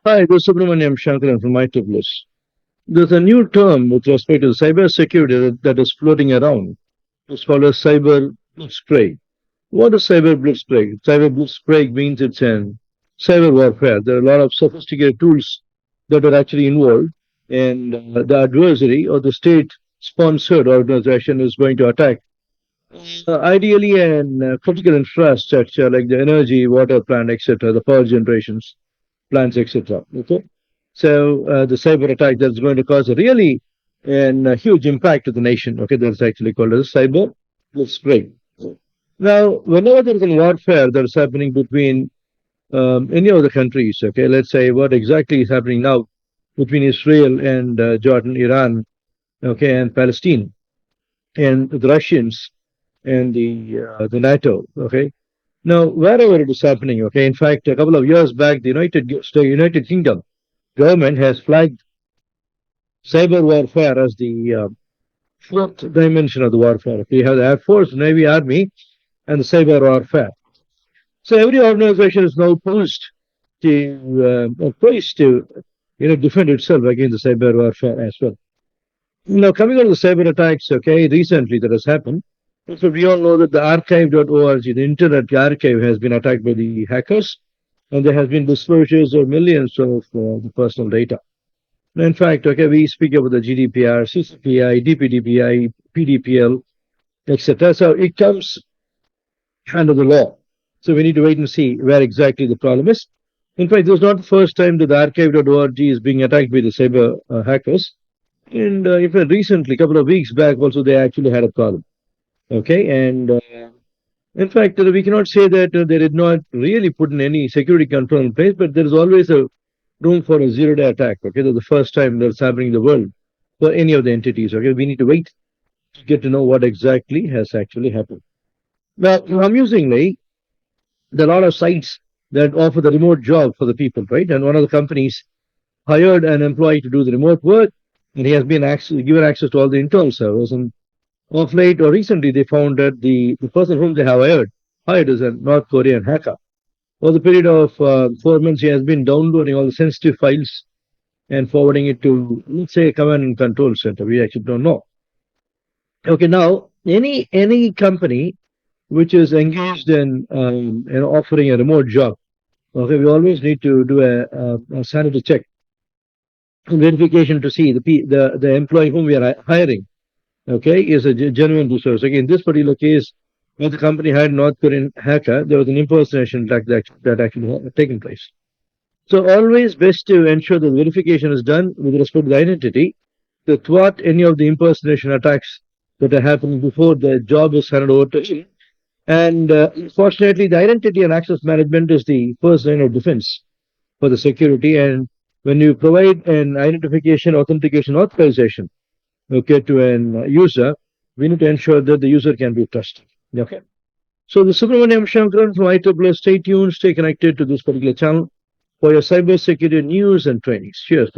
Hi, this is Subramaniam Shankaran from IEEE. There's a new term with respect to cyber security that is floating around. It's called a cyber blitzkrieg. What is cyber blitzkrieg? Cyber blitzkrieg means it's an cyber warfare. There are a lot of sophisticated tools that are actually involved, and the adversary or the state-sponsored organization is going to attack. Ideally, an critical infrastructure like the energy, water plant, etc., the power generations plants, etc. Okay, so the cyber attack that's going to cause a really and a huge impact to the nation. Okay, that's actually called as cyber blitzkrieg. Now, whenever there is a warfare that is happening between any of the countries, okay, let's say what exactly is happening now between Israel and Jordan, Iran, okay, and Palestine, and the Russians and the NATO, okay. Now, wherever it is happening, okay, in fact, a couple of years back, the United Kingdom government has flagged cyber warfare as the fourth dimension of the warfare. Okay, you have the Air Force, Navy, Army, and the cyber warfare. So every organization is now poised to defend itself against the cyber warfare as well. Now, coming on the cyber attacks, okay, recently that has happened. So we all know that the archive.org, the internet archive, has been attacked by the hackers, and there has been disclosures of millions of the personal data. In fact, okay, we speak about the GDPR, CCPI, DPDPI, PDPL, etc. So it comes under the law. So we need to wait and see where exactly the problem is. In fact, this is not the first time that the archive.org is being attacked by the cyber hackers. And in fact, recently, a couple of weeks back, also they actually had a problem. Okay, and in fact, we cannot say that they did not really put in any security control in place, but there is always a room for a zero-day attack. Okay, that's the first time that's happening in the world for any of the entities. Okay, we need to wait to get to know what exactly has actually happened. Now, amusingly, there are a lot of sites that offer the remote job for the people, right? And one of the companies hired an employee to do the remote work, and he has been given access to all the internal servers. And of late or recently, they found that the person whom they have hired is a North Korean hacker. For the period of 4 months, he has been downloading all the sensitive files and forwarding it to, let's say, a command and control center. We actually don't know. Okay, now any company which is engaged in offering a remote job, okay, we always need to do a sanity check, verification to see the employee whom we are hiring, okay, is a genuine resource. Okay, in this particular case, when the company hired North Korean hacker, there was an impersonation that actually had taken place. So always best to ensure that verification is done with respect to the identity to thwart any of the impersonation attacks that are happening before the job is handed over to him. And fortunately, the identity and access management is the first line of defense for the security. And when you provide an identification, authentication, authorization, okay, to an user, we need to ensure that the user can be trusted. Okay. So the Subramaniam Shankaran from IEEE. Stay tuned, stay connected to this particular channel for your cybersecurity news and trainings. Cheers.